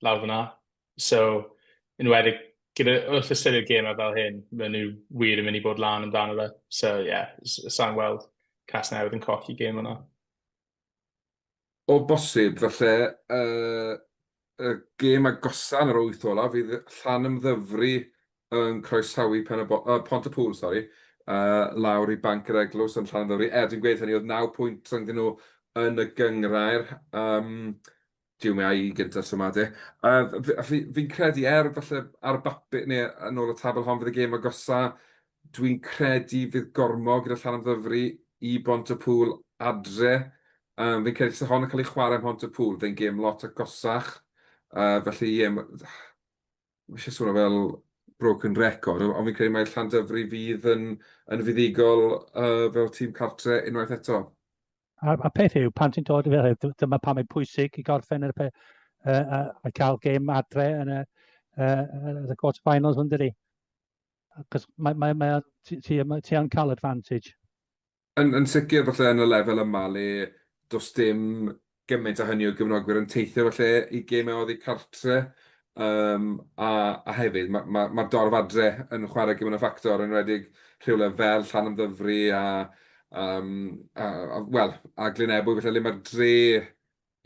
lawr fyna. So, enwedig, wrth ystyried gemau fel hyn, mae nhw wir yn mynd i bod lan amdano fe. So, sa'n weld Casnewydd yn colli gem yna. O bosib, falle, y gêm agosaf yn yr wyth ola, fydd Llanymddyfri yn croesawu Pontypool, lawr i Banc yr Eglwys yn Llanymddyfri. Dwi'n gweud hynny, oedd 9 pwynt rhwng nhw yn y gyngrair. Diw me i gyntaf symadu. Fi'n credu falle ar bapur, neu yn ôl y tabl hon fydd y gêm agosaf, dwi'n credu fydd gormod gyda Llanymddyfri i Pontypool adre. Fi'n credu sy'n hon yn cael ei chwarae ym Pontypool, fe'n gêm lot agosach. Felly, mae eisiau swnio fel broken record, ond fi'n credu mae Llandyfri fydd yn fuddigol fel tîm cartre unwaith eto. A peth yw, pan ti'n dod i fel, dyma pam mae'n pwysig i gorffen a cael gêm adre yn y quarter-finals yn dydi. Cos ti yn cael advantage. Yn sicr, falle yn y lefel yma, le does dim gymaint o hynny o gyfnogwyr yn teithio falle i gemau oddi cartre. A hefyd, mae'r dorf adre yn chwarae gymaint o ffactor, yn rhedeg rhywle fel Llanymddyfri a Glynebwy, felly le mae'r dre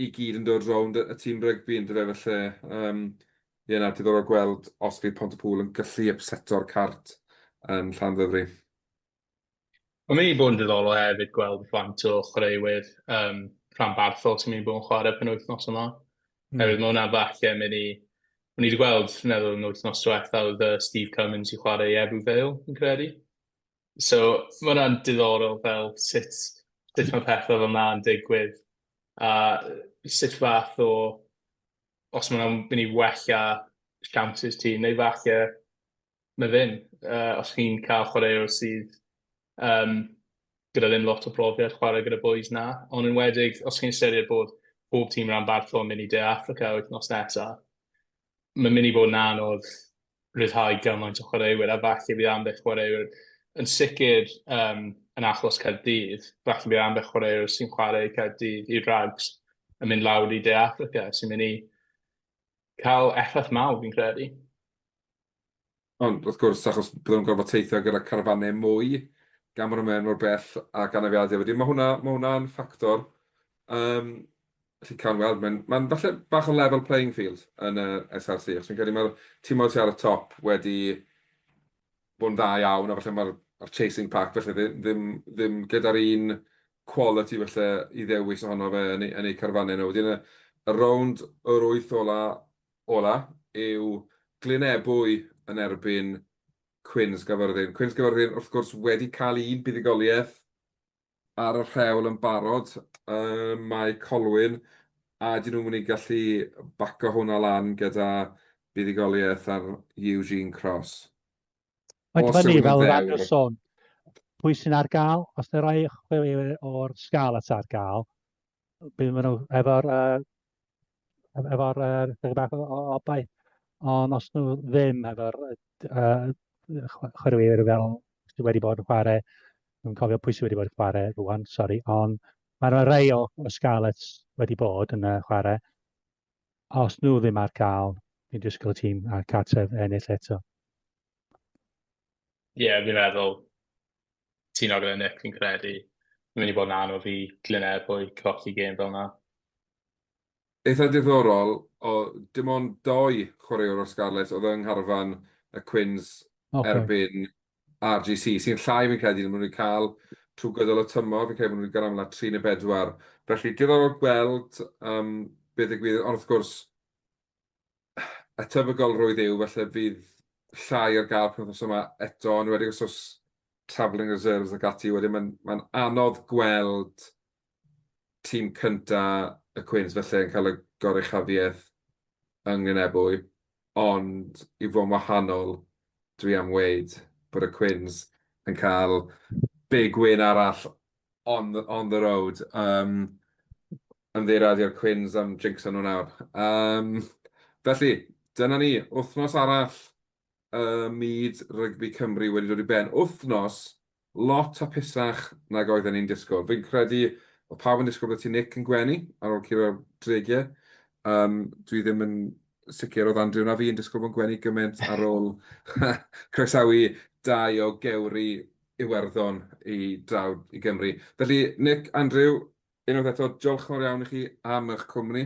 i gyd yn dod rownd y tîm rygbi yn dyfe, felly diddorol gweld os bydd Pontypool yn gallu upseto'r cart yn Llanddfri. Mae'n mynd i bod yn diddorol hefyd gweld fant o chwaraewyr rhanbarthol sy'n mynd i bod yn chwarae penwythnos yma. Hefyd, mae hwnna falle mynd i... O'n i wedi gweld, meddwl, yn wythnos diwetha oedd Steve Cummins i chwarae i Ebw Vale, yn credu. So, mae hwnna'n diddorol fel sut mae pethau fel yna'n digwydd. A sut fath o... Os mae hwnna'n mynd i wella chances ti, neu falle mae ddim. Os chi'n cael chwaraewr sydd gyda ddim lot o brofiad chwarae gyda boys na. Ond yn wedig, os chi'n ystyried bod pob tîm rhanbarthol yn mynd i De Affrica wythnos nesaf, mae'n mynd i bod yn anodd rhyddhau gymaint o chwaraewyr, a falle bydd ambell chwaraewyr yn sicr yn achos Caerdydd, falle bydd ambell chwaraewyr sy'n chwarae Caerdydd i'r rags yn mynd lawr i De Affrica, sy'n mynd i cael effaith mawr, fi'n credu. Ond wrth gwrs, achos byddwn nhw'n gorfod teithio gyda carfannau mwy, gan bod nhw'n mynd mor bell a anafiadau wedi. Mae hwnna'n ffactor. Felly cael weld, mae'n falle bach o level playing field yn y SRC. Os fi'n credu mae'r tîmau sydd ar y top wedi bod yn dda iawn, a falle mae'r chasing pack felly ddim gyda'r un quality felly i ddewis ohono fe yn ei carfannau nhw. Wedyn y rownd yr wyth ola yw Glynebwy yn erbyn Quins Gyfyrddin. Quins Gyfyrddin, wrth gwrs, wedi cael un buddigoliaeth ar y rhewl yn barod. Mae Carwyn, a dyn nhw'n mynd i gallu baco hwnna lan gyda buddigoliaeth ar Eugene Cross. Mae'n dyfynnu fel rhan o'r sôn. Pwy sy'n ar gael? Os yna rai chwaraewyr o'r Scarlett ar gael, bydd nhw efo'r bach o baith. ond os nhw ddim efo'r chwaraewyr fel sydd wedi bod yn chwarae, dwi'n cofio pwy sydd wedi bod yn chwarae rwan, sori, ond mae rhai o Scarlets wedi bod yn chwarae. Os nhw ddim ar gael, fi'n disgwyl y tîm a cartref ennill eto. Ie, fi'n meddwl ti'n ogl yn Nick, fi'n credu. Mae'n mynd i bod yn anodd i glyneb o'i colli gêm fel yna. Eitha diddorol, o dim ond 2 chwaraewr o'r Scarlets oedd yng ngharfan y Quins erbyn RGC, sy'n llai fi'n credu, maen nhw'n cael trwy gydol y tymor, fi'n credu maen nhw'n cael amla 3 neu 4. Felly, diddorol gweld beth ddigwydd, ond wrth gwrs, y tebygolrwydd yw, felly bydd llai ar gael penwythnos yma eto, ond wedi os oes travelling reserves ac ati, wedyn mae'n anodd gweld tîm cynta y Quins felly yn cael y goruchafiaeth yng Ngynebwy, ond i fod yn wahanol, dwi am weid bod y Quins yn cael big win arall on the road. Ymddeiriad i'r Quins am jinxo nhw nawr. Felly, dyna ni, wythnos arall myd Rygbi Cymru wedi dod i ben. Wythnos lot hapusach nag oedden ni'n disgwyl. Fi'n credu o pawb yn disgwyl bod ti Nick yn gwenu ar ôl curo dregiau. Dwi ddim yn sicr oedd Andrew na fi yn disgwyl bod yn gwenu gymaint ar ôl croesawu 2 o gewri Iwerddon i draw i Gymru. Felly, Nick, Andrew, unwaith eto, diolch yn fawr iawn i chi am eich cwmni.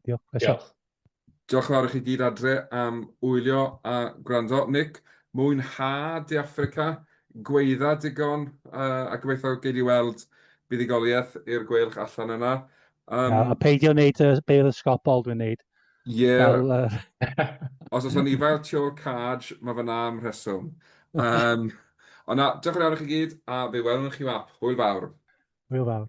Diolch. Diolch yn fawr i chi gyd adre am wylio a gwrando. Nick, mwynhad i Africa, gweidda digon, a gobeithio gei di weld buddigoliaeth i'r gweilch allan yna. A peidio wneud be oedd y Scopol dwi'n wneud. Os oes ni fel tio'r caj, mae fyna am rheswm. Ond na, diolch yn fawr i chi gyd, a fe welwn chi wap. Hwyl fawr. Hwyl fawr.